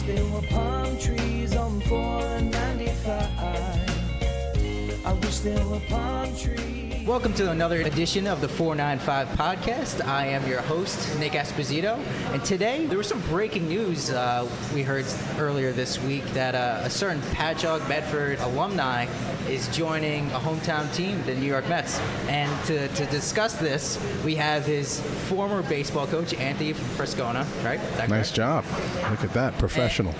there were palm trees on 495. I wish there were palm trees. Welcome to another edition of the 495 podcast. I am your host, Nick Esposito, and today there was some breaking news we heard earlier this week that a certain Patchogue-Medford alumni is joining a hometown team, the New York Mets. And to discuss this, we have his former baseball coach, Anthony Frascogna, right? Nice job. Look at that, professional.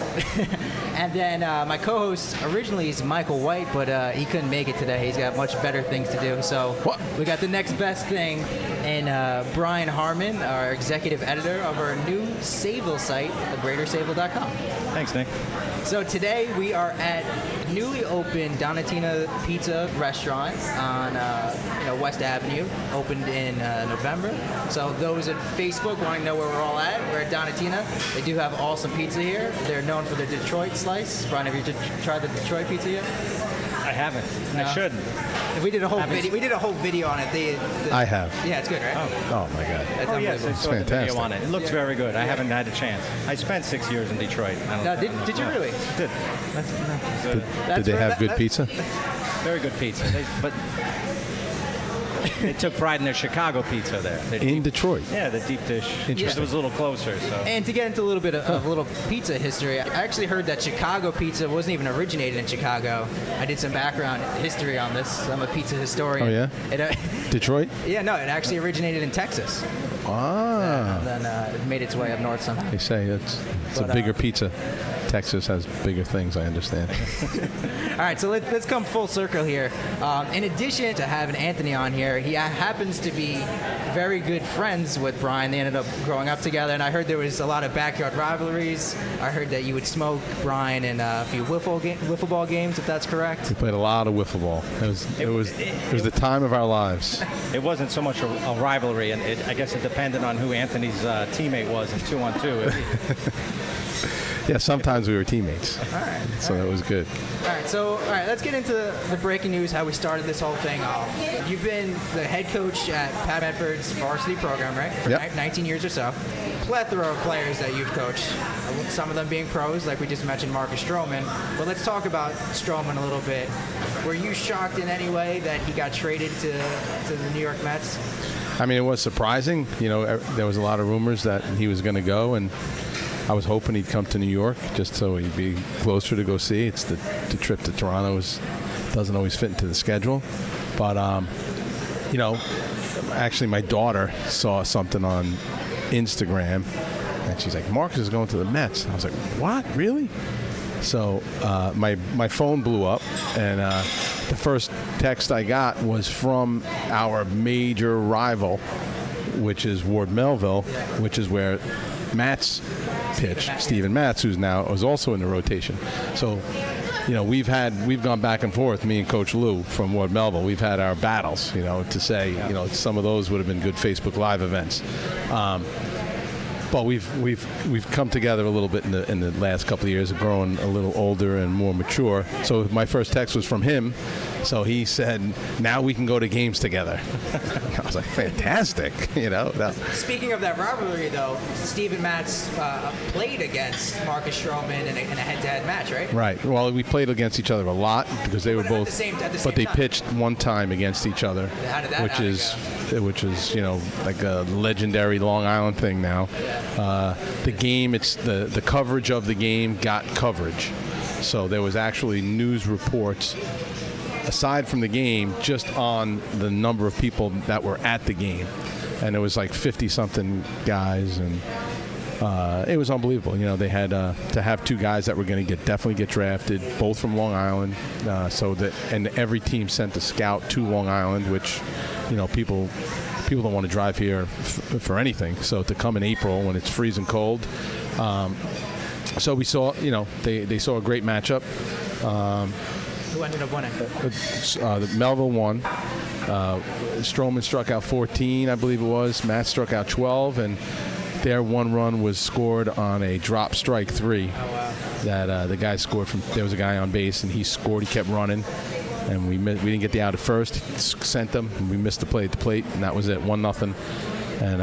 And then my co-host originally is Michael White, but he couldn't make it today. He's got much better things to do. So we got the next best thing in Brian Harmon, our executive editor of our new Sayville site, greatersayville.com. Thanks, Nick. So today we are at newly opened Donatina Pizza restaurant on West Avenue, opened in November. So those at Facebook want to know where we're all at. We're at Donatina. They do have awesome pizza here. They're known for their Detroit slice. Brian, have you tried the Detroit pizza yet? I haven't. No. I shouldn't. We did a whole video. We did a whole video on it. I have. Yeah, it's good, right? Oh my God. That's unbelievable. Yes, I saw the video on it. It looks very good. I haven't had a chance. I spent 6 years in Detroit. Did you really? Did. Did they have good pizza? Very good pizza. But they took pride in their Chicago pizza there. In Detroit? Yeah, the deep dish. Interesting. It was a little closer. So. And to get into a little bit of little pizza history, I actually heard that Chicago pizza wasn't even originated in Chicago. I did some background history on this. I'm a pizza historian. Oh, yeah? Detroit? Yeah, no, it actually originated in Texas. Ah. And then it made its way up north somehow. They say it's a bigger pizza. Texas has bigger things, I understand. All right, so let's come full circle here. In addition to having Anthony on here, he happens to be very good friends with Brian. They ended up growing up together, and I heard there was a lot of backyard rivalries. I heard that you would smoke Brian in a few wiffle ball games, if that's correct. We played a lot of wiffle ball. It was the time of our lives. It wasn't so much a rivalry, and I guess it depended on who Anthony's teammate was in 2-on-2. Yeah, sometimes we were teammates. All right. So that was good. All right, let's get into the breaking news, how we started this whole thing off. You've been the head coach at Pat Medford's varsity program, right? For 19 years or so. Plethora of players that you've coached, some of them being pros, like we just mentioned Marcus Stroman. But let's talk about Stroman a little bit. Were you shocked in any way that he got traded to the New York Mets? I mean, it was surprising. You know, there was a lot of rumors that he was going to go, and I was hoping he'd come to New York just so he'd be closer to go see. It's the trip to Toronto doesn't always fit into the schedule. But, actually my daughter saw something on Instagram, and she's like, Marcus is going to the Mets. I was like, what? Really? So my phone blew up, and the first text I got was from our major rival, which is Ward Melville, which is where Matt's pitch, Steven Matz, who's now is also in the rotation. So, we've gone back and forth, me and Coach Lou from Ward Melville. We've had our battles, to say, some of those would have been good Facebook Live events. But we've come together a little bit in the last couple of years, growing a little older and more mature. So my first text was from him. So he said, now we can go to games together. I was like, fantastic, Speaking of that rivalry, though, Steven Matz played against Marcus Stroman in a head-to-head match, right? Right. Well, we played against each other a lot because they were both. But they pitched one time against each other, How did that which is like a legendary Long Island thing now. The game, it's the coverage of the game got coverage. So there was actually news reports aside from the game, just on the number of people that were at the game. And it was like 50-something guys, and it was unbelievable. They had to have two guys that were going to definitely get drafted, both from Long Island. And every team sent a scout to Long Island, which, people don't want to drive here for anything. So to come in April when it's freezing cold. So we saw, they saw a great matchup. Who ended up winning? Melville won. Stroman struck out 14, I believe it was. Matt struck out 12, and their one run was scored on a drop strike 3. Oh, wow. That the guy scored from. There was a guy on base, and he scored. He kept running, and we didn't get the out at first. Sent them, and we missed the play at the plate, and that was it, 1-0. And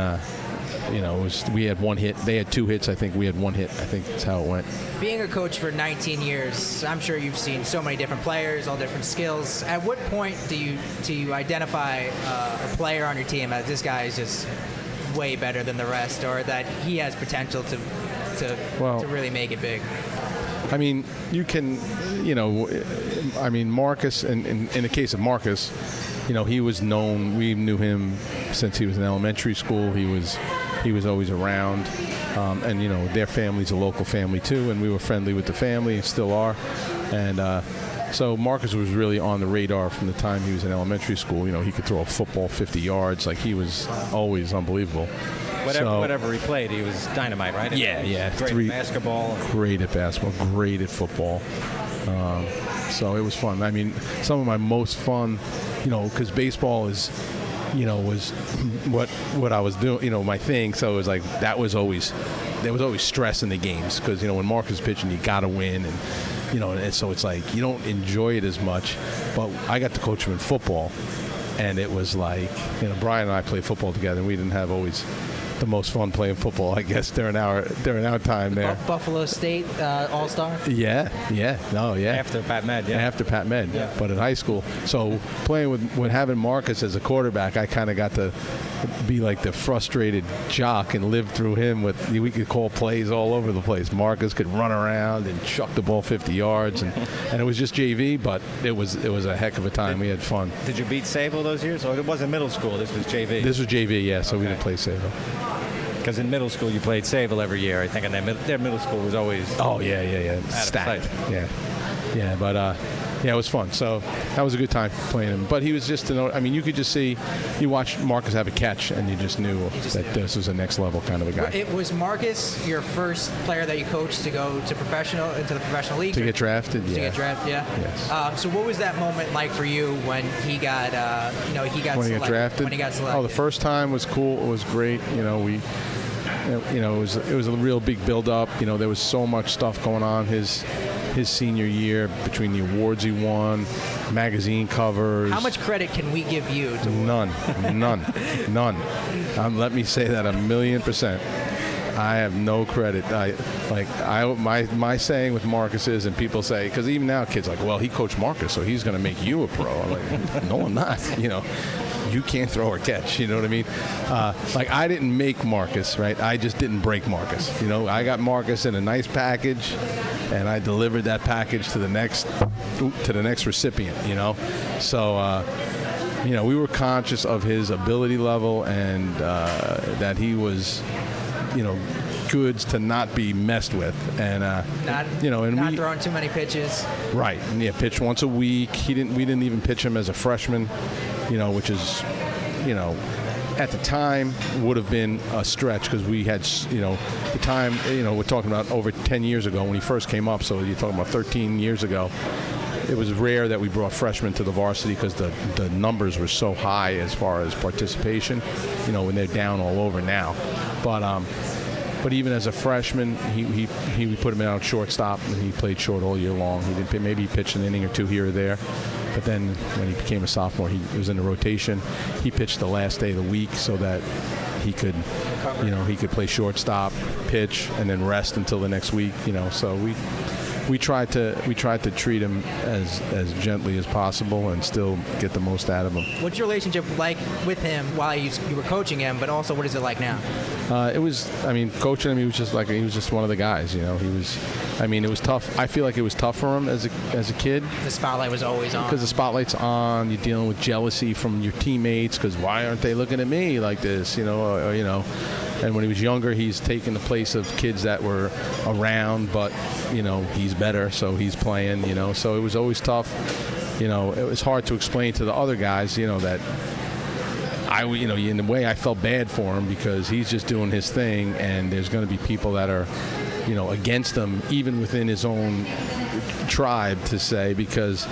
we had one hit. They had 2 hits. I think we had 1 hit. I think that's how it went. Being a coach for 19 years, I'm sure you've seen so many different players, all different skills. At what point do you identify a player on your team as this guy is just way better than the rest, or that he has potential to really make it big? I mean, you can, Marcus, and in the case of Marcus, he was known. We knew him since he was in elementary school. He was always around, and their family's a local family too, and we were friendly with the family and still are, and so Marcus was really on the radar from the time he was in elementary school. He could throw a football 50 yards. Like, he was always unbelievable. Whatever he played, he was dynamite, right? Yeah. Great at basketball. Great at basketball. Great at football. So it was fun. I mean, some of my most fun, because baseball is, was what I was doing, my thing. So it was like, there was always stress in the games, because, when Marcus is pitching, you got to win. And so it's like, you don't enjoy it as much. But I got to coach him in football. And it was like, Brian and I played football together, and we didn't have always the most fun playing football, I guess, during our time there. Buffalo State All-Star? Yeah. After Pat Med, yeah. After Pat Med, but in high school. So playing with having Marcus as a quarterback, I kind of got to be like the frustrated jock and live through him. We could call plays all over the place. Marcus could run around and chuck the ball 50 yards, and it was just JV, but it was a heck of a time. We had fun. Did you beat Sable those years? Or it wasn't middle school, this was JV? This was JV, yeah, so we didn't play Sable. Because in middle school you played Sable every year, I think, and their middle school was always stacked. Yeah, but it was fun. So that was a good time playing him. But he was just, you could just see, you watched Marcus have a catch, and you just knew this was a next level kind of a guy. It was Marcus your first player that you coached to go to into the professional league? To get drafted, yeah. To get drafted, yeah. Yes. So what was that moment like for you when he got, when he got drafted? When he got selected. Oh, the first time was cool. It was great. It was a real big build-up. There was so much stuff going on his senior year, between the awards he won, magazine covers. How much credit can we give you? None. Let me say that 1,000,000%. I have no credit. My saying with Marcus is, and people say, because even now kids are like, well, he coached Marcus, so he's going to make you a pro. I'm like, no, I'm not. You can't throw or catch. You know what I mean? I didn't make Marcus, right? I just didn't break Marcus. I got Marcus in a nice package, and I delivered that package to the next recipient. So we were conscious of his ability level, and that he was, goods to not be messed with, and not throwing too many pitches. Right, and pitch once a week. We didn't even pitch him as a freshman, which is, at the time would have been a stretch, because we had, the time, we're talking about over 10 years ago when he first came up. So you're talking about 13 years ago. It was rare that we brought freshmen to the varsity, because the numbers were so high as far as participation, when they're down all over now. But even as a freshman, we put him out shortstop, and he played short all year long. Maybe he pitched an inning or two here or there. But then when he became a sophomore, he was in the rotation. He pitched the last day of the week so that he could, he could play shortstop, pitch, and then rest until the next week. So we tried to treat him as gently as possible and still get the most out of him. What's your relationship like with him while you were coaching him, but also what is it like now? Coaching him, he was just one of the guys. He was, it was tough. I feel like it was tough for him as a kid. The spotlight was always on. Because the spotlight's on. You're dealing with jealousy from your teammates, because why aren't they looking at me like this? And when he was younger, he's taken the place of kids that were around, but he's better, so he's playing. So it was always tough. It was hard to explain to the other guys, that in a way I felt bad for him, because he's just doing his thing, and there's going to be people that are, against him, even within his own tribe, to say, because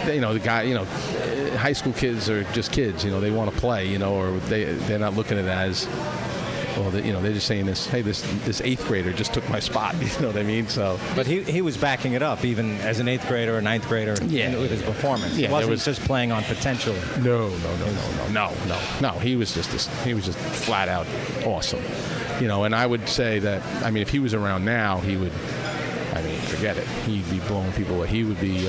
the guy, high school kids are just kids. They want to play, or they're not looking at it as, well, they're just saying this. Hey, this eighth grader just took my spot. You know what I mean? So, But he was backing it up even as an eighth grader or ninth grader with his performance. Yeah, he wasn't just playing on potential. No. He was just flat out awesome. And I would say that, I mean, if he was around now, he would, I mean, forget it. He'd be blowing people away. He would be,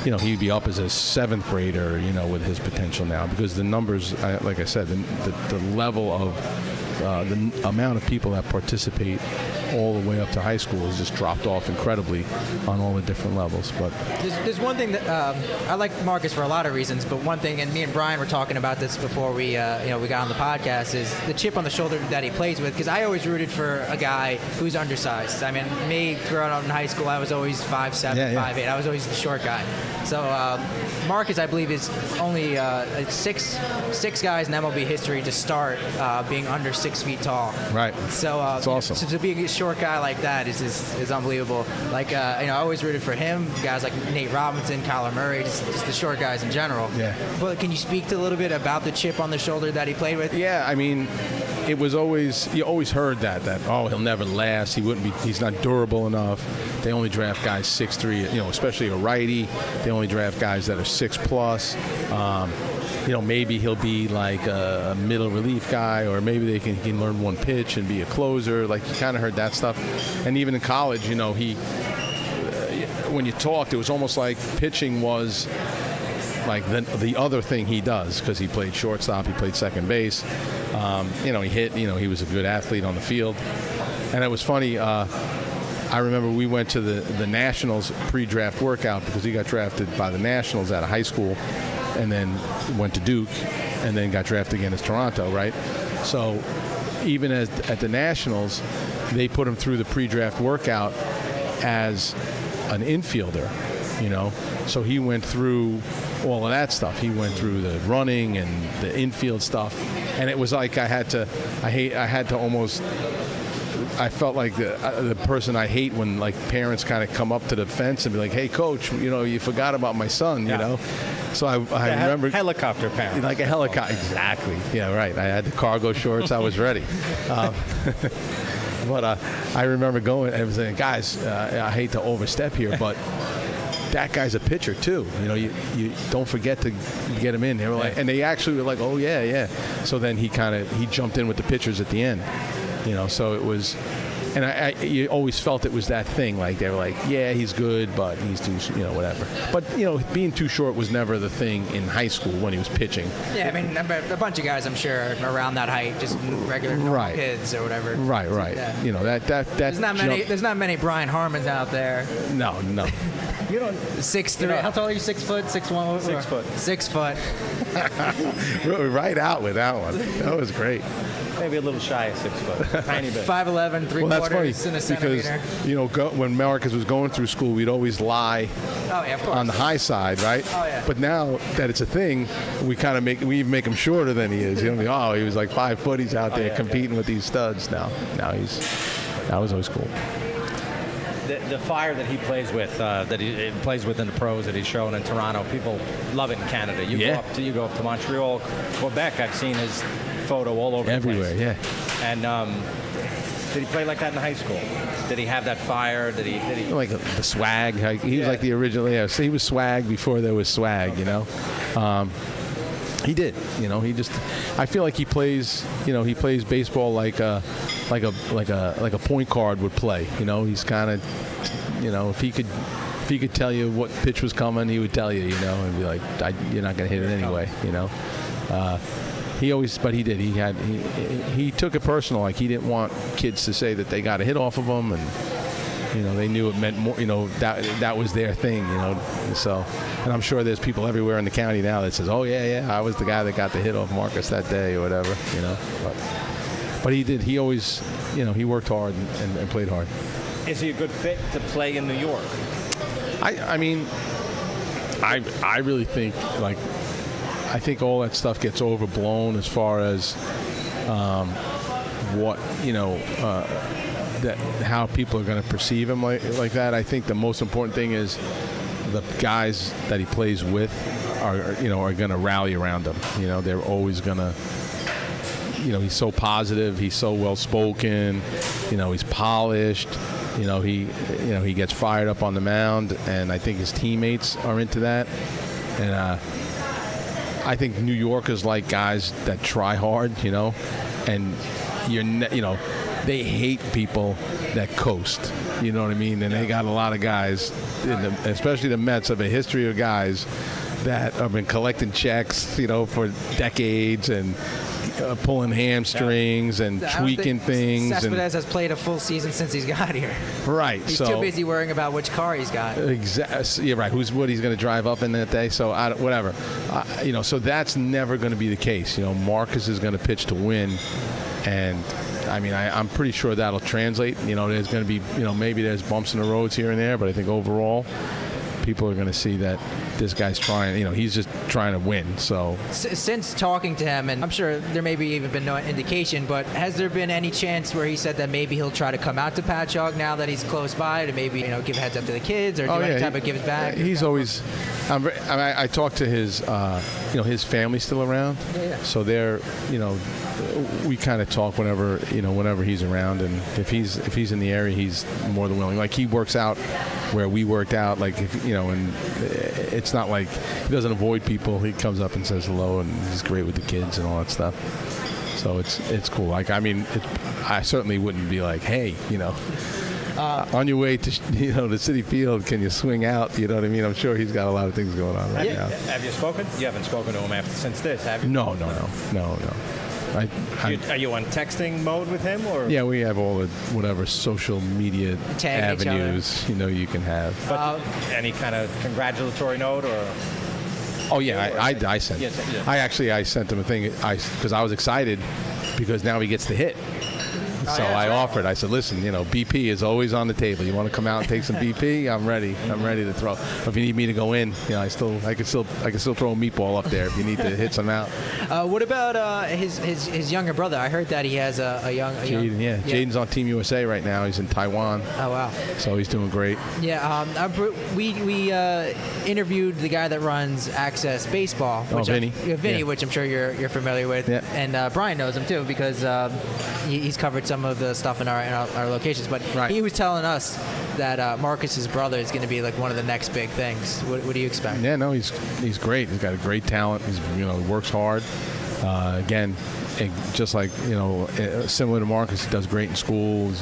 he'd be up as a seventh grader, with his potential now, because the numbers, like I said, the level of the amount of people that participate all the way up to high school has just dropped off incredibly on all the different levels. But there's one thing that I like Marcus for a lot of reasons, but one thing, and me and Brian were talking about this before we got on the podcast, is the chip on the shoulder that he plays with. Because I always rooted for a guy who's undersized. I mean, me growing up in high school, I was always 5'7", 5'8". I was always the short guy. So Marcus, I believe, is only six guys in MLB history to start being under 6 feet tall. Right. So it's awesome. So to be a short guy like that is unbelievable. Like I always rooted for him. Guys like Nate Robinson, Kyler Murray, just the short guys in general. Yeah. But can you speak to a little bit about the chip on the shoulder that he played with? Yeah, I mean, it was always, you always heard that he'll never last. He's not durable enough. They only draft guys 6'3", especially a righty. They only draft guys that are 6+. Maybe he'll be like a middle relief guy, or maybe he can learn one pitch and be a closer. Like, you kind of heard that stuff. And even in college, he when you talked, it was almost like pitching was like the other thing he does, because he played shortstop, he played second base. He hit. He was a good athlete on the field. And it was funny. I remember we went to the Nationals pre-draft workout, because he got drafted by the Nationals out of high school, and then went to Duke, and then got drafted again as Toronto, right? So even at the Nationals, they put him through the pre-draft workout as an infielder, So he went through all of that stuff. He went through the running and the infield stuff, and it was like I felt like the person I hate when, like, parents kind of come up to the fence and be like, "Hey, coach, you forgot about my son," So I remember helicopter parent, like a helicopter. Exactly. Yeah, right. I had the cargo shorts. I was ready. But I remember going and saying, "Guys, I hate to overstep here, but that guy's a pitcher too. You don't forget to get him in." They were like, and they actually were like, "Oh yeah." So then he jumped in with the pitchers at the end. So it was, and you always felt it was that thing. Like, they were like, "Yeah, he's good, but he's too, whatever." But being too short was never the thing in high school when he was pitching. Yeah, I mean, a bunch of guys, I'm sure, around that height, just regular normal kids or whatever. Right. Yeah. There's not many Brian Harmons out there. No. 6'3". How tall are you? 6 foot? 6'1"? 6 foot. 6 foot. Right out with that one. That was great. Maybe a little shy of 6 foot, tiny bit. 5'11", 3/4 that's funny, in a centimeter. Because when Marcus was going through school, we'd always lie on the high side, right? Oh yeah. But now that it's a thing, we even make him shorter than he is. He was like 5 foot. He's out there competing with these studs now. That was always cool. The fire that he plays with, that he plays with in the pros, that he's shown in Toronto, people love it in Canada. You go up to Montreal, Quebec. I've seen his photo all over everywhere. The place. And did he play like that in high school? Did he have that fire? Did he like the swag? He was like the original. Yeah, so he was swag before there was swag. He did. I feel like he plays. He plays baseball like a point guard would play. He's kind of, if he could tell you what pitch was coming, he would tell you. And be like, "You're not going to hit it anyway." But he did. He took it personal. Like, he didn't want kids to say that they got a hit off of him, and they knew it meant more. That was their thing. So, and I'm sure there's people everywhere in the county now that says, "Oh yeah, I was the guy that got the hit off Marcus that day," or whatever. But he did. He always, he worked hard and played hard. Is he a good fit to play in New York? I mean, I really think, like, I think all that stuff gets overblown as far as what that how people are going to perceive him like that. I think the most important thing is the guys that he plays with are going to rally around him. They're always going to he's so positive. He's so well spoken. He's polished. He gets fired up on the mound, and I think his teammates are into that. And I think New Yorkers like guys that try hard, and they hate people that coast. You know what I mean? And they got a lot of guys, especially the Mets, have a history of guys that have been collecting checks, for decades and pulling hamstrings and tweaking things. Cespedes has played a full season since he's got here. Right. He's too busy worrying about which car he's got. Exactly. Yeah, right. He's going to drive up in that day. So whatever. So that's never going to be the case. Marcus is going to pitch to win, and I'm pretty sure that'll translate. There's going to be, maybe there's bumps in the roads here and there, but I think overall, people are going to see that this guy's trying. He's just trying to win. So since talking to him, and I'm sure there maybe even been no indication, but has there been any chance where he said that maybe he'll try to come out to Patchogue now that he's close by to maybe give a heads up to the kids or do any type of give back? He's always. I talked to his. His family's still around. Yeah. So they're. We kind of talk whenever he's around, and if he's in the area, he's more than willing. Like he works out where we worked out, like and it's not like he doesn't avoid people. He comes up and says hello, and he's great with the kids and all that stuff. So it's cool. Like I certainly wouldn't be like, hey, on your way to the City Field, can you swing out? You know what I mean? I'm sure he's got a lot of things going on right now. Have you spoken? You haven't spoken to him since this, have you? No. Are you on texting mode with him, or? Yeah, we have all the whatever social media avenues you can have. But any kind of congratulatory note, or? Oh yeah, I sent. Yes, yeah. I sent him a thing because I was excited because now he gets to hit. So I offered. I said, listen, BP is always on the table. You want to come out and take some BP? I'm ready. I'm ready to throw. Or if you need me to go in, I can still throw a meatball up there if you need to hit some out. What about his younger brother? I heard that he has a young. Jaden, yeah. Jaden's on Team USA right now. He's in Taiwan. Oh wow. So he's doing great. Yeah. We interviewed the guy that runs Access Baseball. Vinny. Vinny, which I'm sure you're familiar with. Yeah. And Brian knows him too because he's covered some of the stuff in our locations. But he was telling us that Marcus's brother is going to be like one of the next big things. What do you expect? Yeah, no, he's great. He's got a great talent. He's works hard. Again, just like similar to Marcus, he does great in school. He's,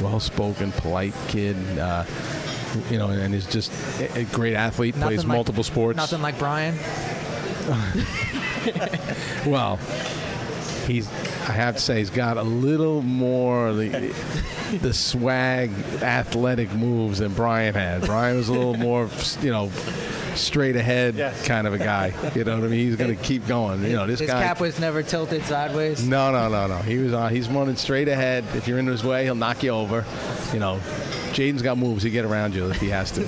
well-spoken, polite kid. And he's just a great athlete. Plays multiple sports. Nothing like Brian. Well, I have to say, he's got a little more the swag, athletic moves than Brian had. Brian was a little more, straight ahead kind of a guy. You know what I mean? He's going to keep going. This His guy. His cap was never tilted sideways. No. He's running straight ahead. If you're in his way, he'll knock you over. Jaden's got moves. He'll get around you if he has to.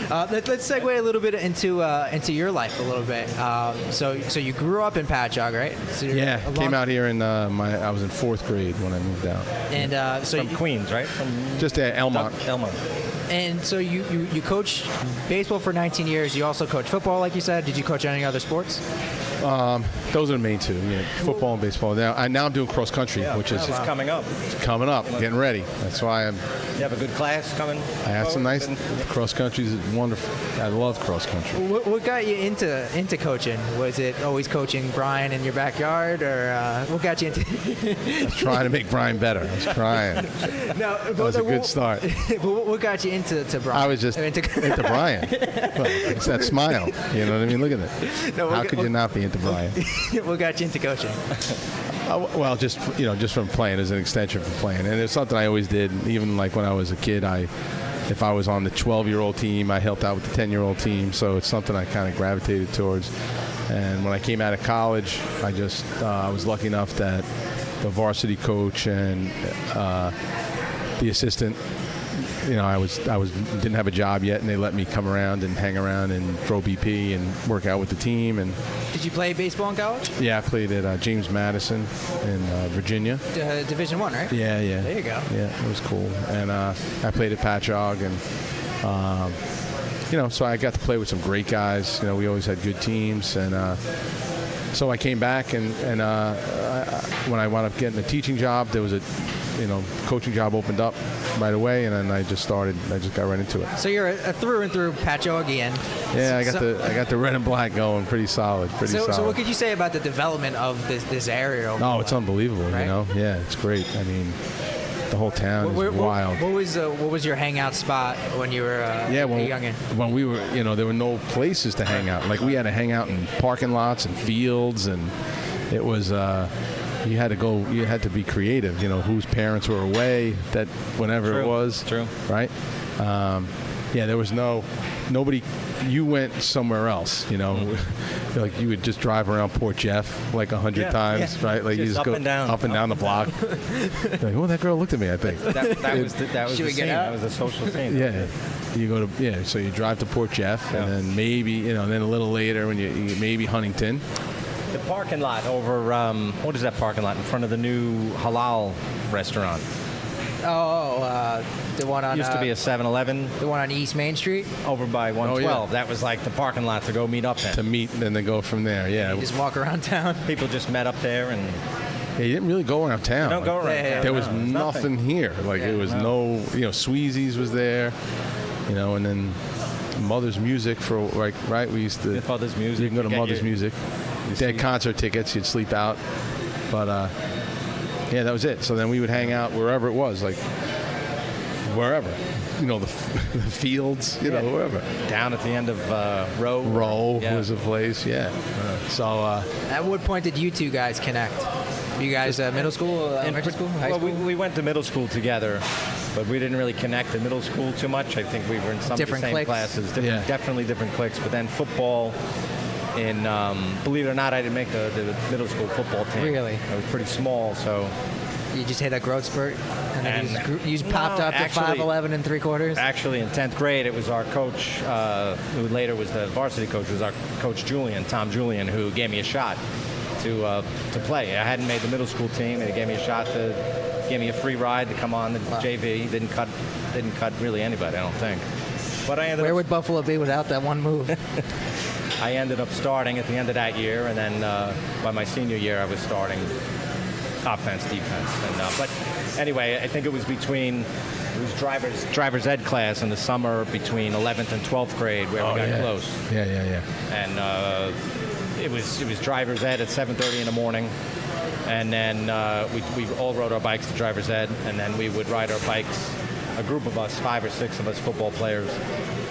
Let's segue a little bit into your life a little bit. So you grew up in Patchogue, right? So came out here I was in 4th grade when I moved out. And from Queens, right? Just at Elmont. And so you coached baseball for 19 years. You also coached football, like you said. Did you coach any other sports? Those are the main two, football and baseball. Now I'm doing cross country, which is coming up. Coming up, getting ready. That's why I'm. You have a good class coming. I have some nice cross country. Is wonderful. I love cross country. What got you into coaching? Was it always coaching Brian in your backyard, or what got you into? I was trying to make Brian better. I was trying. That was a good start. But what got you into Brian? I was just into Brian. Well, it's that smile. You know what I mean? Look at it. How could you not be into Brian? What got you into coaching? Well, just from playing, as an extension from playing, and it's something I always did. Even like when I was a kid, if I was on the 12-year-old team, I helped out with the 10-year-old team. So it's something I kind of gravitated towards. And when I came out of college, I was lucky enough that the varsity coach and the assistant. I didn't have a job yet, and they let me come around and hang around and throw BP and work out with the team. And did you play baseball in college? Yeah, I played at James Madison in Virginia. Division I, right? Yeah. There you go. Yeah, it was cool. And I played at Patchogue, and so I got to play with some great guys. We always had good teams, and so I came back and when I wound up getting a teaching job, there was a coaching job opened up right away, and then I just got right into it. So you're a through and through Patchogue-ian. Yeah, I got the red and black going pretty solid. So what could you say about the development of this area? Oh, it's unbelievable, right? Yeah, it's great. I mean, the whole town is wild. What was your hangout spot when you were a youngin'? When we were, there were no places to hang out. Like, we had to hang out in parking lots and fields, and it was you had to be creative, whose parents were away, that whenever it was. True. Right? There was nobody. You went somewhere else, like you would just drive around Port Jeff like 100 times, right? Like you just go up and down the block. Like, oh, that girl looked at me, I think. That was the scene. That was the social scene. Yeah. You go to, so you drive to Port Jeff, and then maybe, then a little later when you maybe Huntington. The parking lot over, what is that parking lot in front of the new halal restaurant? The one on... Used to be a 7-Eleven. The one on East Main Street? Over by 112. That was like the parking lot to go meet up in. To meet and then go from there, yeah. You just walk around town? People just met up there and... Yeah, you didn't really go around town. You don't go around town. There was nothing here. Like, it was no, Sweezy's was there, and then Mother's Music for, like, right? We used to... Mother's Music. You can go to Mother's Music. They had concert tickets. You'd sleep out. But, that was it. So then we would hang out wherever it was, like, wherever. The fields, wherever. Down at the end of Row. Row was a place, yeah. At what point did you two guys connect? You guys middle school, elementary school, high school? Well, we went to middle school together, but we didn't really connect in middle school too much. I think we were in some Different of the same cliques. classes. Definitely different cliques. But then football, believe it or not, I didn't make the middle school football team. Really? I was pretty small, so... You just hit that growth spurt, and then you just popped up to 5'11" and 3/4? Actually, in 10th grade, it was our coach, who later was the varsity coach, was our coach Tom Julian, who gave me a shot to play. I hadn't made the middle school team, and he gave me a shot gave me a free ride to come on the JV. Didn't cut really anybody, I don't think. But Where would Buffalo be without that one move? I ended up starting at the end of that year, and then by my senior year, I was starting offense, defense. But anyway, I think it was driver's ed class in the summer between 11th and 12th grade where we got close. Yeah. And it was driver's ed at 7:30 in the morning. And then we all rode our bikes to driver's ed, and then we would ride our bikes, a group of us, 5 or 6 of us football players.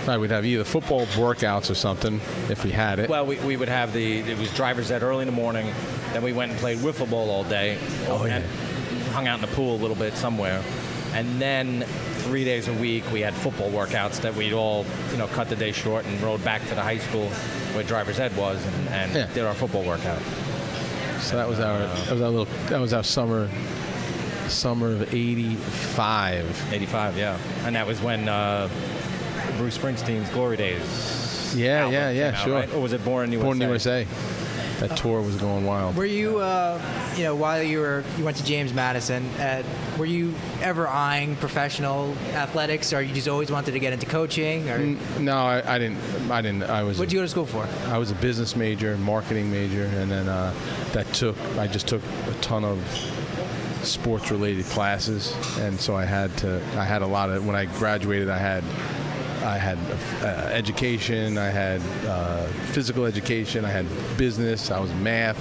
Right, we'd have either football workouts or something if we had it. Well, we would have it was driver's ed early in the morning. Then we went and played wiffle ball all day. And hung out in the pool a little bit somewhere. And then 3 days a week we had football workouts that we'd all, cut the day short and rode back to the high school where driver's ed was and did our football workout. So that was our summer of 85. 85, yeah. And that was when Bruce Springsteen's Glory Days. Yeah, sure. Right? Or was it Born in USA? Born in USA. That tour was going wild. Were you, while you went to James Madison, were you ever eyeing professional athletics, or you just always wanted to get into coaching? Or? No, I didn't. What did you go to school for? I was a business major, marketing major, and then I just took a ton of sports-related classes, and so I had a lot of. When I graduated, I had education, I had physical education, I had business, I was math.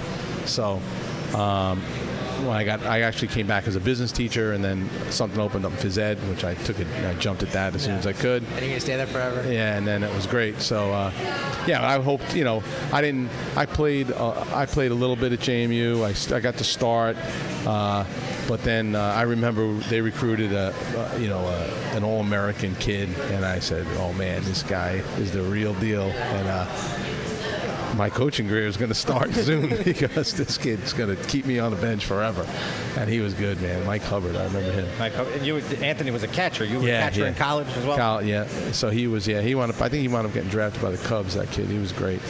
So when I actually came back as a business teacher, and then something opened up in phys ed, which I took it. I jumped at that as soon as I could. And you're gonna stay there forever. Yeah, and then it was great. So I hoped. I played a little bit at JMU. I got to start. But then I remember they recruited an All-American kid, and I said, "Oh man, this guy is the real deal." And my coaching career is going to start soon because this kid's going to keep me on the bench forever. And he was good, man. Mike Hubbard, I remember him. Anthony was a catcher. You were a catcher in college as well? So he was, I think he wound up getting drafted by the Cubs, that kid. He was great.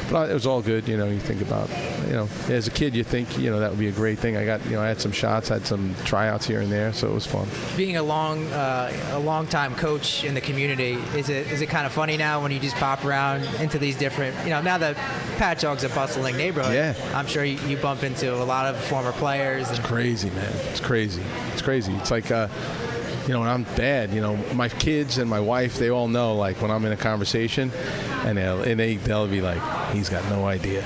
But it was all good. You think about, as a kid, you think, that would be a great thing. I had some shots, had some tryouts here and there, so it was fun. Being a long time coach in the community, is it kind of funny now when you just pop around into these different, now that Patchogue's a bustling neighborhood, yeah. I'm sure you bump into a lot of former players. It's crazy, man. It's crazy. It's like, when I'm bad, my kids and my wife, they all know, like, when I'm in a conversation, and they'll be like, he's got no idea,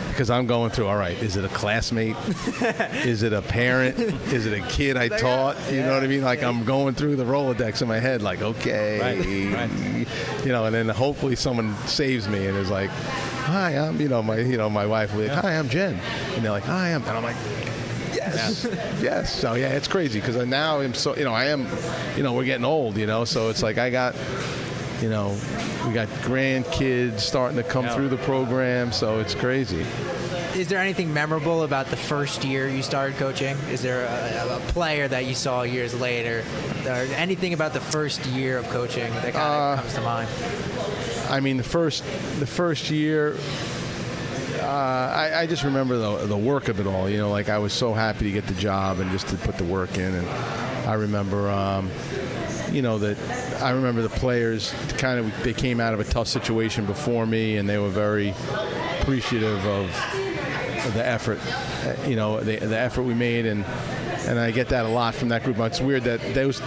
because I'm going through, all right, is it a classmate? Is it a parent? Is it a kid I taught? You know what I mean? Like, I'm going through the Rolodex in my head, like, okay. Right. And then hopefully someone saves me and is like, hi, I'm, my wife will be like, hi, I'm Jen. And they're like, hi, and I'm like, yes. So yeah, it's crazy because now I'm so, I am, we're getting old, so it's like I got, we got grandkids starting to come through the program, so it's crazy. Is there anything memorable about the first year you started coaching? Is there a player that you saw years later, or anything about the first year of coaching that kind of comes to mind? I mean, the first year. I just remember the work of it all. Like I was so happy to get the job and just to put the work in. And I remember, I remember the players they came out of a tough situation before me, and they were very appreciative of the effort. The effort we made, and I get that a lot from that group. It's weird that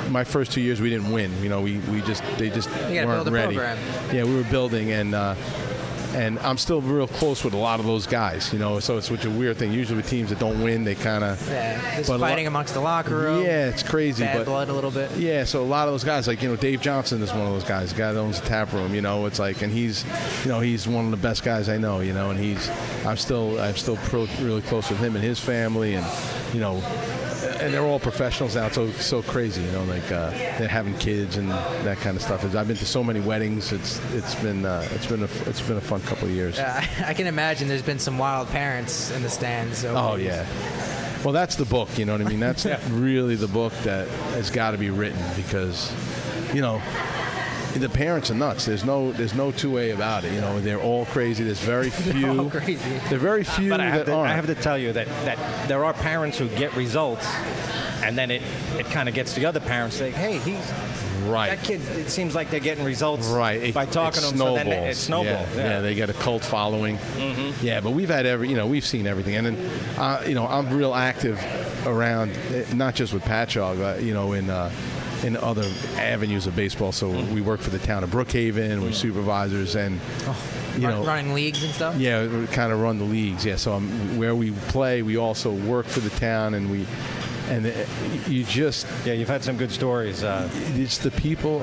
my first 2 years we didn't win. They just weren't ready. Program. Yeah, we were building and I'm still real close with a lot of those guys, so it's such a weird thing. Usually with teams that don't win, they kind of... Yeah, just fighting amongst the locker room. Yeah, it's crazy. Bad blood a little bit. Yeah, so a lot of those guys, like, Dave Johnson is one of those guys, the guy that owns the tap room, it's like, and he's one of the best guys I know, and I'm still really close with him and his family, and, and they're all professionals now. It's so crazy, like they're having kids and that kind of stuff. I've been to so many weddings. It's been a fun couple of years. I can imagine there's been some wild parents in the stands. So oh yeah. Well, that's the book. You know what I mean? That's really the book that has got to be written because, the parents are nuts. There's no two way about it. They're all crazy. There's very few. All crazy. There are very few but that aren't. I have to tell you that there are parents who get results, and then it kind of gets the other parents saying, hey, that kid, it seems like they're getting results by talking to them. So then it snowballs. Yeah, they get a cult following. Mm-hmm. Yeah, but we've had we've seen everything. And then, I'm real active around, not just with Patchogue, in other avenues of baseball. So we work for the town of Brookhaven. We're supervisors and, running leagues and stuff? Yeah, we kind of run the leagues. Yeah, so where we play, we also work for the town, and you've had some good stories. It's the people,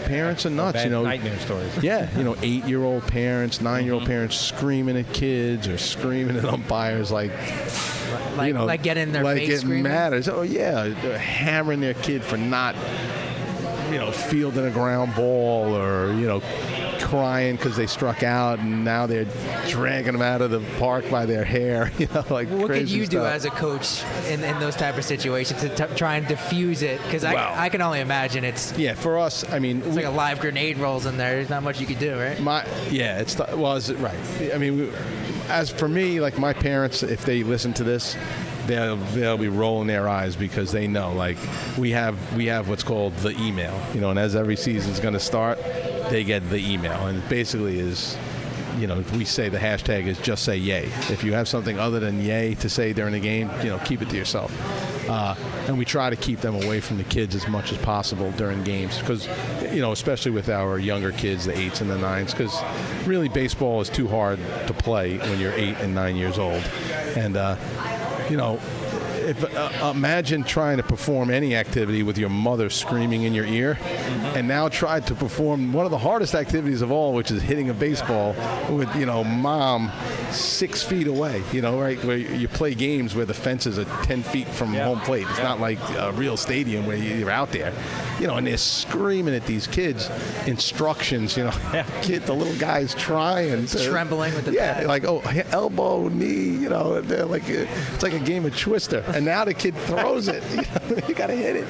parents are nuts. Nightmare stories. Yeah, 8-year-old parents, 9-year-old parents screaming at kids or screaming at umpires like get in their face screaming. Like it matters. Oh yeah, they're hammering their kid for not, fielding a ground ball or crying because they struck out and now they're dragging them out of the park by their hair. Like what crazy could you stuff. do as a coach in those type of situations to try and diffuse it? Because I can only imagine it's for us. I mean, it's like a live grenade rolls in there. There's not much you could do, right? Right. I mean, as for me, like my parents, if they listen to this, they'll be rolling their eyes because they know, like we have what's called the email, and as every season's going to start, they get the email, and it basically is, we say the hashtag is just say yay. If you have something other than yay to say during the game, keep it to yourself. And we try to keep them away from the kids as much as possible during games because, especially with our younger kids, the 8s and the 9s, because really baseball is too hard to play when you're 8 and 9 years old. And, imagine trying to perform any activity with your mother screaming in your ear, and now try to perform one of the hardest activities of all, which is hitting a baseball with, mom 6 feet away, right, where you play games where the fences are 10 feet from home plate. It's not like a real stadium where you're out there, and they're screaming at these kids instructions, kid, the little guy's trying to, trembling with the bat. like, elbow, knee, they're like, it's like a game of Twister. And now the kid throws it. You got to hit it.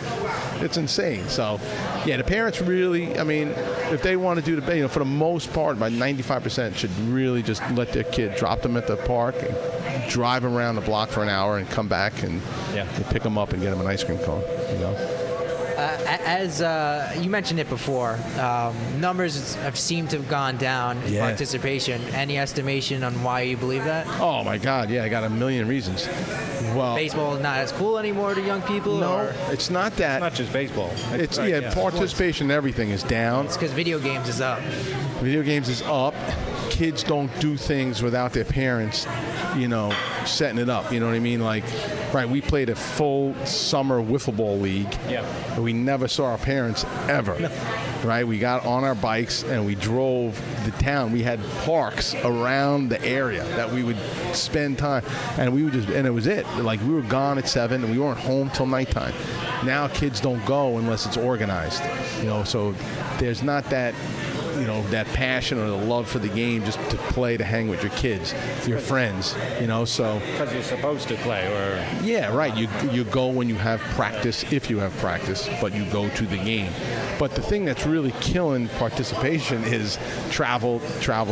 It's insane. So, the parents really, I mean, if they want to do the, for the most part, by 95% should really just let their kid, drop them at the park, and drive around the block for an hour and come back and pick them up and get them an ice cream cone, As you mentioned it before, numbers have seemed to have gone down in participation. Any estimation on why you believe that? Oh, my God, I got a million reasons. Well, baseball is not as cool anymore to young people? No, it's not that. It's not just baseball. It's participation in everything is down. It's because video games is up. Video games is up. Kids don't do things without their parents, setting it up. You know what I mean? Like, right, we played a full summer wiffle ball league. Yeah. And we never saw our parents ever. No. Right? We got on our bikes and we drove the town. We had parks around the area that we would spend time. And we would and it was it. Like, we were gone at 7 and we weren't home till nighttime. Now kids don't go unless it's organized. So there's not that that passion or the love for the game just to play, to hang with your kids, your friends, so. Because you're supposed to play, or. Yeah, right. You go when you have practice, if you have practice, but you go to the game. But the thing that's really killing participation is travel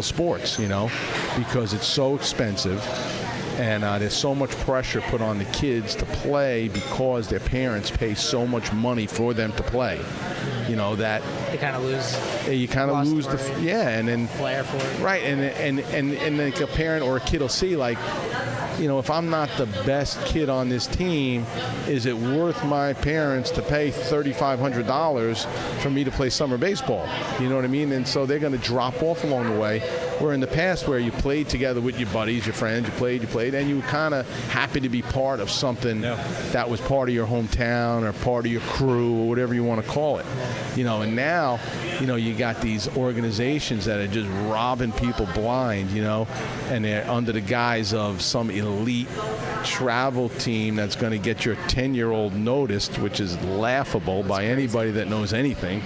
sports, because it's so expensive. And there's so much pressure put on the kids to play because their parents pay so much money for them to play. That they kind of lose. You kind of lose and then flair for it. Right, and like a parent or a kid will see, like, if I'm not the best kid on this team, is it worth my parents to pay $3,500 for me to play summer baseball? You know what I mean? And so they're going to drop off along the way. Where in the past, where you played together with your buddies, your friends, you played, and you were kind of happy to be part of something that was part of your hometown or part of your crew or whatever you want to call it. And now, you got these organizations that are just robbing people blind, and they're under the guise of some elite travel team that's going to get your 10-year-old noticed, which is laughable by anybody that knows anything.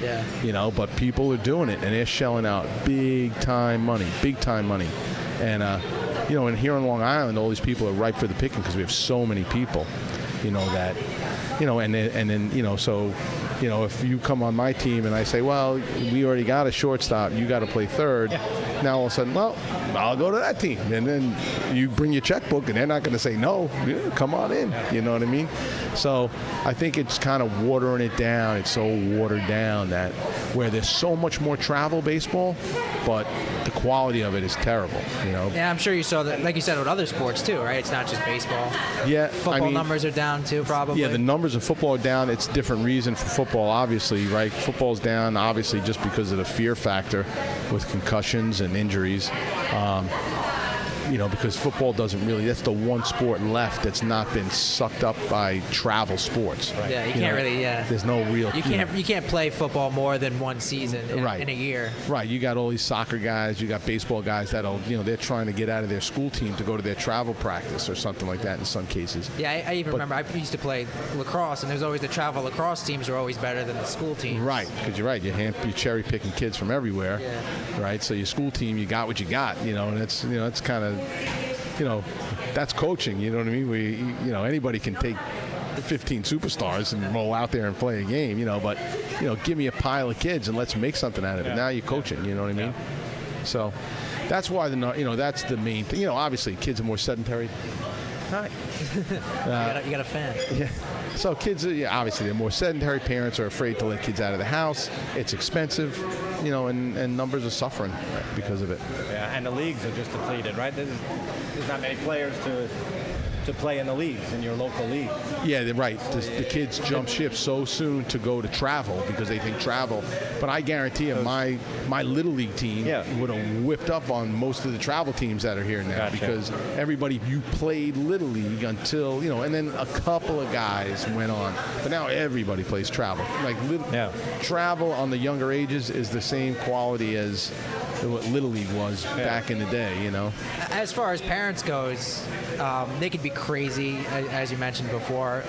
But people are doing it, and they're shelling out big time money. And and here on Long Island, all these people are ripe for the picking because we have so many people, that, and then so, if you come on my team and I say, well, we already got a shortstop, you got to play third. Now all of a sudden, well, I'll go to that team. And then you bring your checkbook and they're not going to say no. Come on in. You know what I mean? So I think it's kind of watering it down. It's so watered down that where there's so much more travel baseball, but the quality of it is terrible, Yeah, I'm sure you saw that, like you said, with other sports too, right? It's not just baseball. Yeah. Football numbers are down too, probably. Yeah, the numbers of football are down. It's a different reason for football, obviously, right? Football's down, obviously, just because of the fear factor with concussions and injuries. Because football doesn't really, that's the one sport left that's not been sucked up by travel sports. Right. Yeah, you can't really, There's no real. You can't play football more than one season in a year. Right. You got all these soccer guys, you got baseball guys that'll, they're trying to get out of their school team to go to their travel practice or something like that in some cases. Yeah, I even remember I used to play lacrosse, and there's always the travel lacrosse teams are always better than the school teams. Right, because you're right. You're cherry picking kids from everywhere. Yeah. Right. So your school team, you got what you got. And that's that's kind of. That's coaching, you know what I mean? Anybody can take 15 superstars and roll out there and play a game, but, give me a pile of kids and let's make something out of it. Now you're coaching, you know what I mean? So that's why, that's the main thing. Obviously kids are more sedentary. Hi. You got a fan. Yeah. So kids, obviously they're more sedentary. Parents are afraid to let kids out of the house. It's expensive, and numbers are suffering because of it. Yeah, and the leagues are just depleted, right? There's not many players to play in the leagues, in your local league. Yeah, they're right. The kids jump ship so soon to go to travel because they think travel. But I guarantee you, my little league team would have whipped up on most of the travel teams that are here now because everybody, you played little league until, and then a couple of guys went on. But now everybody plays travel. Like travel on the younger ages is the same quality as what Little League was back in the day, As far as parents goes, they could be crazy, as you mentioned before.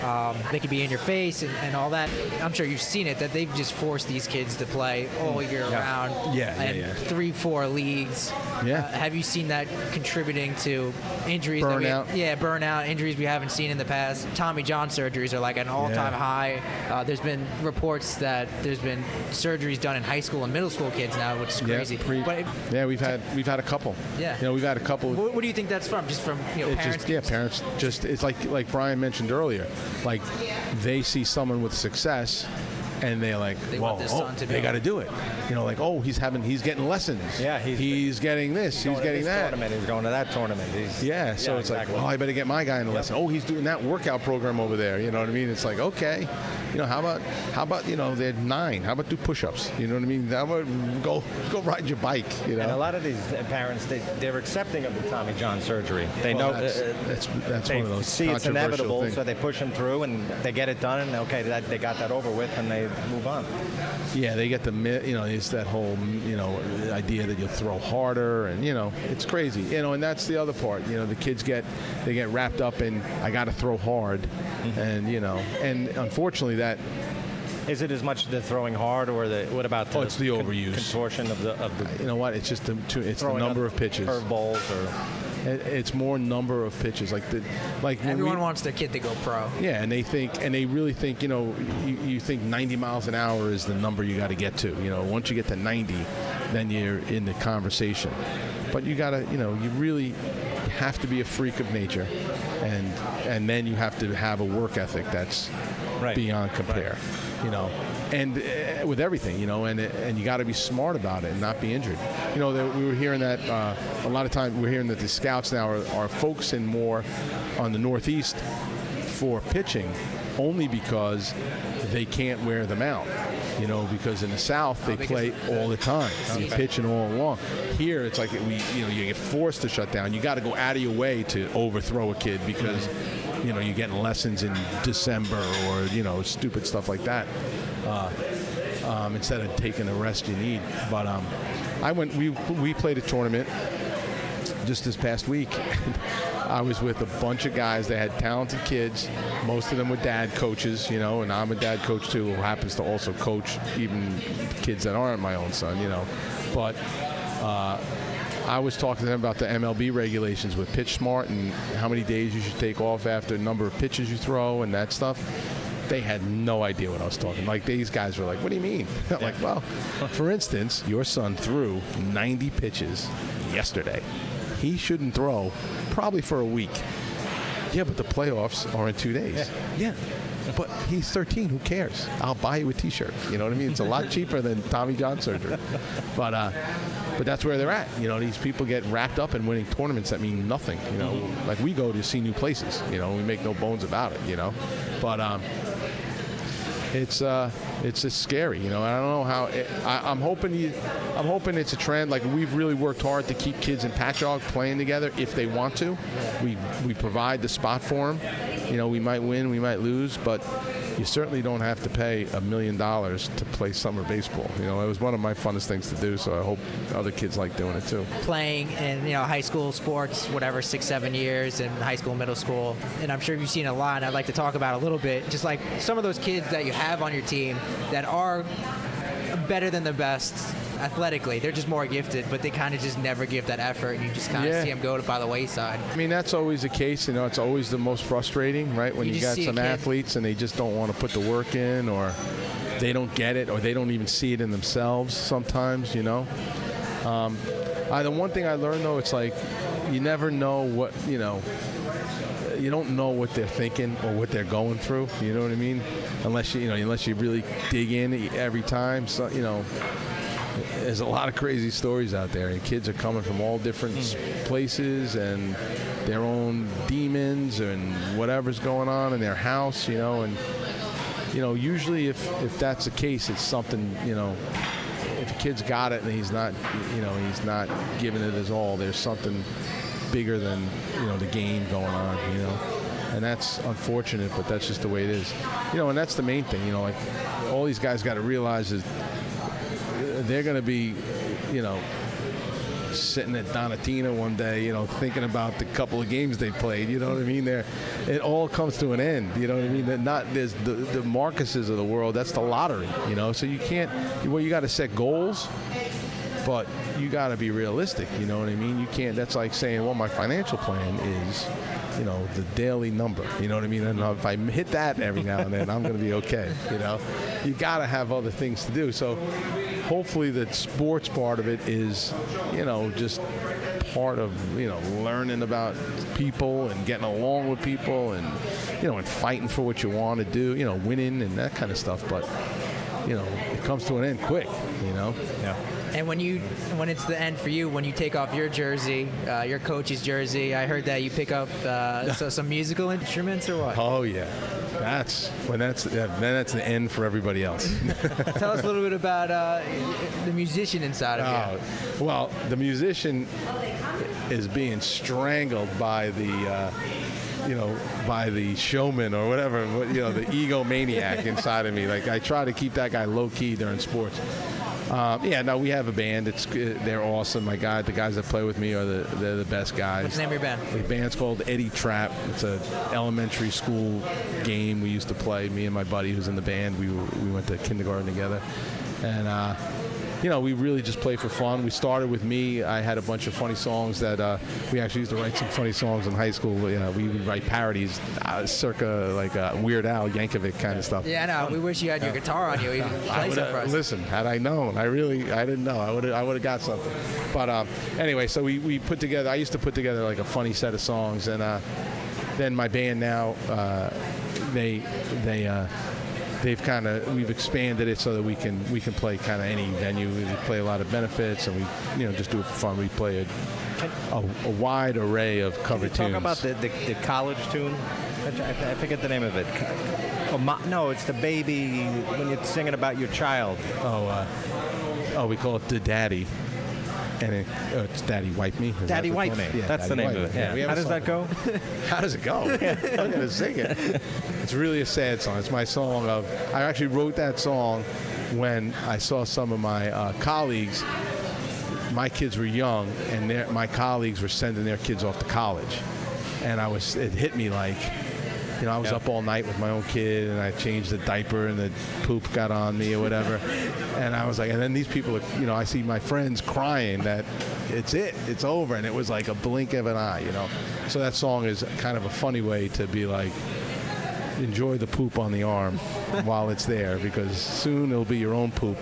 They could be in your face and all that. I'm sure you've seen it, that they've just forced these kids to play all year round. Yeah. 3-4 leagues. Yeah. Have you seen that contributing to injuries? Burnout. Burnout, injuries we haven't seen in the past. Tommy John surgeries are like an all-time high. There's been reports that there's been surgeries done in high school and middle school kids now, which is crazy. We've had a couple. Yeah. We've had a couple. What do you think that's from? Just from parents? Parents just, it's like Brian mentioned earlier, like they see someone with success and they're like, want their son to they got to do it. He's getting lessons. Yeah, he's getting this, he's getting that. Tournament, he's going to that tournament. So it's exactly. like, I better get my guy in the lesson. Oh, he's doing that workout program over there. You know what I mean? It's like, okay, how about they're 9? How about do push-ups? You know what I mean? How about go ride your bike? And a lot of these parents, they're accepting of the Tommy John surgery. They know that's they one of those see it's inevitable, things. so they push them through and they get it done. And okay, they got that over with, and they move on. Yeah, they get it's that whole idea that you'll throw harder, and it's crazy. And that's the other part. The kids get wrapped up in I got to throw hard, and and unfortunately that. Is it as much the throwing hard, or what about the it's the overuse contortion of the you know what? It's just the number of pitches. Curveballs or. It's more number of pitches. Everyone wants their kid to go pro. Yeah, and they really think, you think 90 miles an hour is the number you got to get to. Once you get to 90, then you're in the conversation. But you got to, you really have to be a freak of nature, and then you have to have a work ethic that's beyond compare. And with everything, and you got to be smart about it and not be injured. We were hearing that a lot of times we're hearing that the scouts now are focusing more on the Northeast for pitching, only because they can't wear them out. Because in the South they play all the time, pitching all along. Here it's like you get forced to shut down. You got to go out of your way to overthrow a kid because you're getting lessons in December or stupid stuff like that. Instead of taking the rest you need. But we played a tournament just this past week. I was with a bunch of guys that had talented kids. Most of them were dad coaches, and I'm a dad coach too, who happens to also coach even kids that aren't my own son, But I was talking to them about the MLB regulations with pitch smart and how many days you should take off after the number of pitches you throw and that stuff. They had no idea what I was talking. Like, these guys were like, what do you mean? I'm like, well, for instance, your son threw 90 pitches yesterday. He shouldn't throw probably for a week. Yeah, but the playoffs are in 2 days. Yeah. But he's 13. Who cares? I'll buy you a T-shirt. You know what I mean? It's a lot cheaper than Tommy John surgery. But that's where they're at. These people get wrapped up in winning tournaments that mean nothing. Like we go to see new places. We make no bones about it. But it's just scary. I don't know how. I'm hoping it's a trend. Like, we've really worked hard to keep kids in Patchogue playing together if they want to. We provide the spot for them. We might win, we might lose, but you certainly don't have to pay $1 million to play summer baseball. It was one of my funnest things to do, so I hope other kids like doing it too. Playing in high school sports, whatever, 6-7 years in high school, middle school, and I'm sure you've seen a lot, and I'd like to talk about a little bit, just like some of those kids that you have on your team that are better than the best athletically. They're just more gifted, but they kind of just never give that effort, and you just kind of see them go by the wayside. I mean, that's always the case. It's always the most frustrating, right? When you got some athletes and they just don't want to put the work in, or they don't get it, or they don't even see it in themselves sometimes, The one thing I learned, though, it's like you never know what, you don't know what they're thinking or what they're going through, you know what I mean? Unless you really dig in every time. So, there's a lot of crazy stories out there, and kids are coming from all different places and their own demons and whatever's going on in their house, and usually if that's the case, it's something, if a kid's got it and he's not giving it his all, there's something bigger than the game going on, and that's unfortunate, but that's just the way it is, and that's the main thing, like all these guys got to realize is they're going to be, sitting at Donatina one day, thinking about the couple of games they played. You know what I mean? It all comes to an end. You know what I mean? There's the Marcuses of the world. That's the lottery. So you can't. Well, you got to set goals, but you got to be realistic. You know what I mean? You can't. That's like saying, well, my financial plan is, the daily number. You know what I mean? And if I hit that every now and then, I'm going to be okay. You got to have other things to do. So hopefully the sports part of it is, just part of, learning about people and getting along with people and, and fighting for what you want to do, winning and that kind of stuff. But, it comes to an end quick, Yeah. And when it's the end for you, when you take off your jersey, your coach's jersey, I heard that you pick up some musical instruments or what? Oh yeah, that's the end for everybody else. Tell us a little bit about the musician inside of you. Well, the musician is being strangled by the. By the showman or whatever, the egomaniac inside of me. Like, I try to keep that guy low key during sports. We have a band. They're awesome. The guys that play with me they're the best guys. What's the name of your band? The band's called Eddie Trap. It's an elementary school game we used to play. Me and my buddy who's in the band, we went to kindergarten together, and we really just play for fun. We started with me. I had a bunch of funny songs that we actually used to write some funny songs in high school. We would write parodies, circa like Weird Al Yankovic kind of stuff. Yeah, I know. We wish you had your guitar on you. You play some for us. Listen, had I known, I didn't know. I would have got something. But anyway, so we put together. I used to put together like a funny set of songs, and then my band now, we've expanded it so that we can play kind of any venue. We play a lot of benefits, and we just do it for fun. We play a wide array of cover tunes. Talk about the college tune. I forget the name of it. No, it's the baby when you're singing about your child. We call it the Daddy. And it's Daddy Wipe Me. Daddy Wipe Me. Yeah, that's Daddy the name of it. Yeah. How does that go? How does it go? I'm going to sing it. It's really a sad song. It's my song I actually wrote that song when I saw some of my colleagues. My kids were young, and my colleagues were sending their kids off to college. And it hit me like, I was up all night with my own kid, and I changed the diaper, and the poop got on me or whatever. And I was like, and then these people, I see my friends crying that it's over, and it was like a blink of an eye, So that song is kind of a funny way to be like, enjoy the poop on the arm while it's there, because soon it'll be your own poop,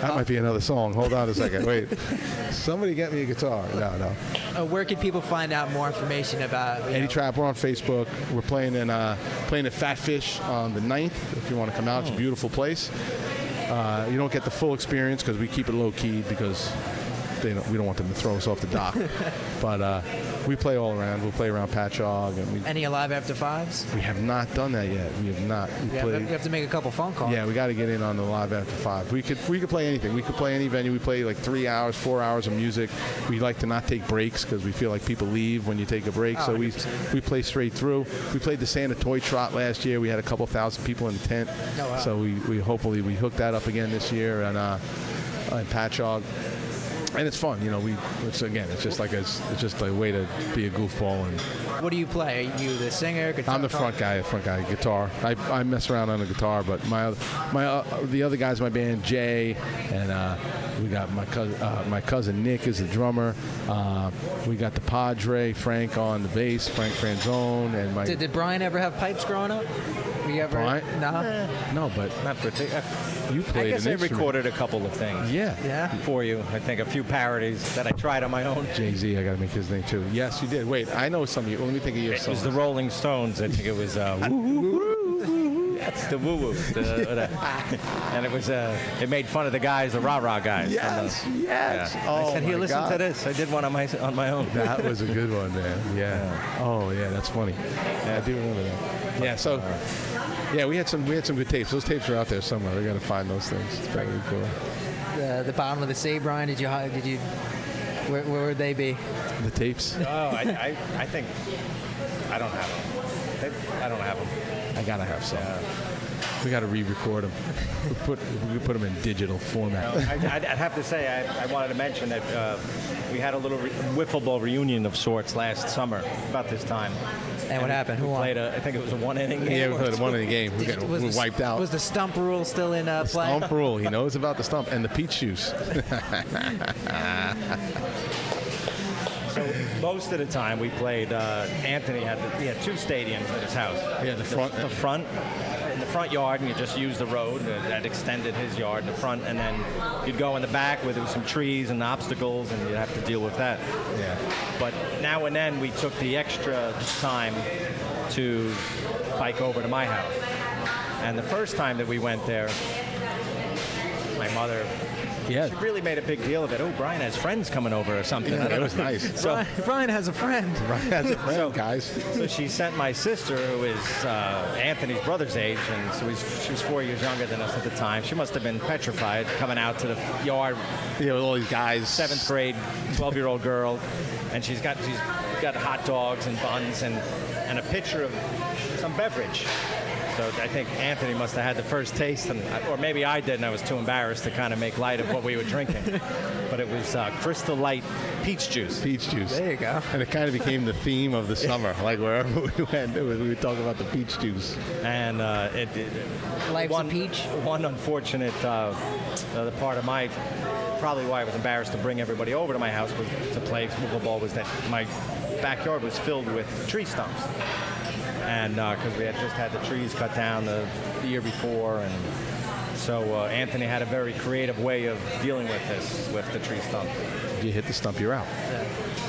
That might be another song. Hold on a second. Wait. Somebody get me a guitar. No. Where can people find out more information about Eddie Trap? We're on Facebook. We're playing at Fat Fish on the 9th. If you want to come out, it's a beautiful place. You don't get the full experience because we keep it low key because we don't want them to throw us off the dock. But we play all around. We'll play around Patchogue. And any Alive After Fives? We have not done that yet. We have not. You have to make a couple phone calls. Yeah, we got to get in on the Live After 5. We could play anything. We could play any venue. We play like 3 hours, 4 hours of music. We like to not take breaks because we feel like people leave when you take a break. So we play straight through. We played the Santa Toy Trot last year. We had a couple thousand people in the tent. Oh, wow. So we hopefully hook that up again this year and Patchogue. And it's fun, it's just a way to be a goofball. And what do you play? Are you the singer, guitar? I'm the front guy, guitar. I mess around on the guitar, but the other guys in my band, Jay, and we got my cousin Nick is the drummer. We got the Padre, Frank on the bass, Frank Franzone, and Did Brian ever have pipes growing up? Brian? No. No, but not particularly. You played. I guess I recorded a couple of things. Yeah. For you, I think a few parodies that I tried on my own. Jay-Z, I got to make his name too. Yes, you did. Wait, I know some of you. Let me think of your songs. It was the Rolling Stones. I think it was That's the woo-woo. And it was it made fun of the guys, the rah-rah guys. Yes. Yeah. I said, here, listen to this. I did one on my own. That was a good one, man. Yeah. Oh, yeah, that's funny. Yeah, I do remember that. Yeah, so we had some good tapes. Those tapes are out there somewhere. We got to find those things. It's pretty cool. The bottom of the sea, Brian. Did you? Where would they be? The tapes. Oh, I think I don't have them. I don't have them. I gotta have some. We got to re-record them. We put them in digital format. I'd have to say, I wanted to mention that we had a little wiffle ball reunion of sorts last summer, about this time. And what happened? Who won? Played I think it was a one-inning game. Yeah, we played a one-inning game. We were wiped out. Was the stump rule still in play? Stump rule. He knows about the stump and the peach juice. So most of the time we played. Anthony had two stadiums at his house. Yeah, the front. The front. In the front yard, and you just use the road that extended his yard in the front, and then you'd go in the back where there was some trees and obstacles, and you'd have to deal with that. Yeah. But now and then we took the extra time to bike over to my house. And the first time that we went there, my mother, she really made a big deal of it. Oh, Brian has friends coming over or something. Yeah, it was nice. So Brian has a friend. Brian has a friend, guys. So she sent my sister, who is Anthony's brother's age, and so she was 4 years younger than us at the time. She must have been petrified coming out to the yard. Yeah, with all these guys. 7th grade, 12-year-old girl, and she's got hot dogs and buns and a pitcher of some beverage. So I think Anthony must have had the first taste, or maybe I did, and I was too embarrassed to kind of make light of what we were drinking. But it was Crystal Light peach juice. Peach juice. There you go. And it kind of became the theme of the summer. Like wherever we went, we would talk about the peach juice. And Life's a peach. One unfortunate the part of probably why I was embarrassed to bring everybody over to my house to play wiffle ball was that my backyard was filled with tree stumps. And because we had just had the trees cut down the year before, and so Anthony had a very creative way of dealing with this, with the tree stump. If you hit the stump, you're out.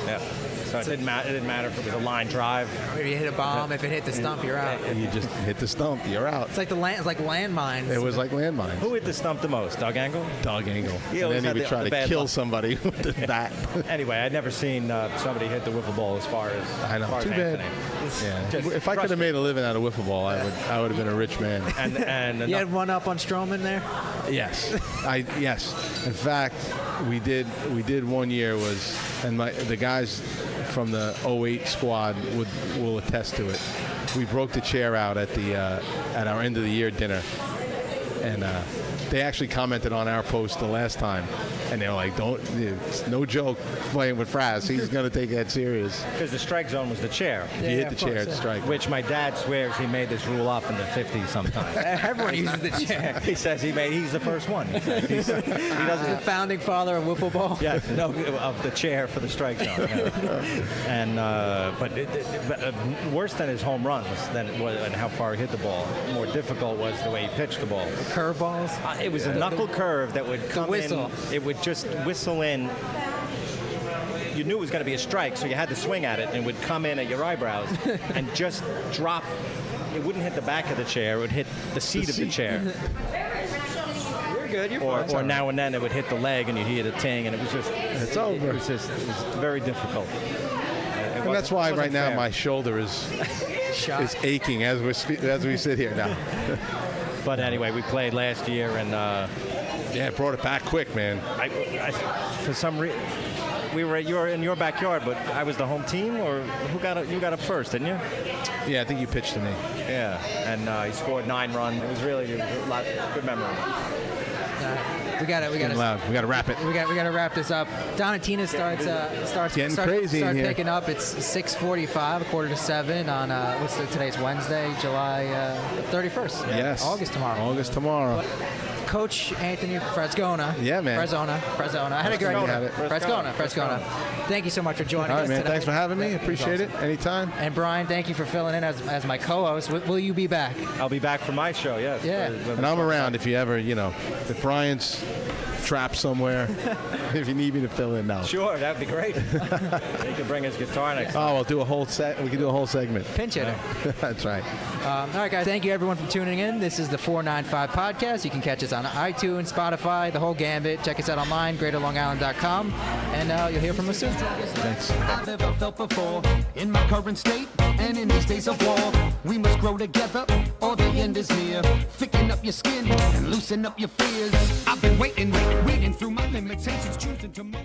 Yeah. So it didn't matter if it was a line drive. If you hit a bomb, if it hit the stump, you're out. You just hit the stump, you're out. It's like landmines. It was like landmines. Who hit the stump the most? Doug Angle? Doug Angle. He And always then he had would try the to bad kill luck. somebody with the bat. Anyway, I'd never seen somebody hit the wiffle ball as far as I know. as far Too as bad. Anthony. Yeah. Just If I could have made a living out of wiffle ball, I would have been a rich man. And You had one up on Stroman there? Yes. Yes. In fact, we did 1 year and the guys from the 08 squad will attest to it. We broke the chair out at our end of the year dinner, and they actually commented on our post the last time, and they were like, it's no joke playing with Fraz. He's going to take that serious. Because the strike zone was the chair. If you hit the chair, it's strike. Which my dad swears he made this rule up in the 50s sometime. Everyone uses the chair. He says he's the first one. He doesn't. The founding father of wiffle ball. Yeah, no, of the chair for the strike zone. Yeah. And but worse than his home runs and how far he hit the ball. More difficult was the way he pitched the ball. Curveballs. It was a knuckle curve that would come whistle. in. It would just whistle in. You knew it was going to be a strike, so you had to swing at it, and it would come in at your eyebrows and just drop. It wouldn't hit the back of the chair; it would hit the seat of the chair. You're good. You're Or fine. now and then it would hit the leg, and you'd hear the ting, and it was just. It's over. It was very difficult. And that's why right now my shoulder is aching as we sit here now. But anyway, we played last year, and it brought it back quick, man. I for some reason. You were in your backyard, but I was the home team, or you got up first, didn't you? Yeah, I think you pitched to me. Yeah, and he scored 9 runs. It was a lot good memory. We got to wrap it. We got to wrap this up. Donatina starts crazy in here. picking up. It's 6:45, 6:45 on today's Wednesday, July 31st. Yes. August tomorrow. Coach Anthony Frascogna. Yeah, man. Frascogna. I had a great idea. Frascogna. Thank you so much for joining All right, us man. today. Thanks for having me. Appreciate it. Anytime. And Brian, thank you for filling in as my co-host. Will you be back? I'll be back for my show, yes. Yeah. And I'm around if you ever, if Brian's trapped somewhere, if you need me to fill in now. Sure, that'd be great. He could bring his guitar next time. Oh, we can do a whole segment. Pinch hitter. That's right. All right, guys. Thank you, everyone, for tuning in. This is the 495 podcast. You can catch us on iTunes, Spotify, the whole gambit. Check us out online, greaterlongisland.com, and you'll hear from us soon. Thanks. I've never felt before in my current state and in these days of war. We must grow together or the end is near. Thicken up your skin and loosen up your fears. I've been waiting through my limitations, choosing to move.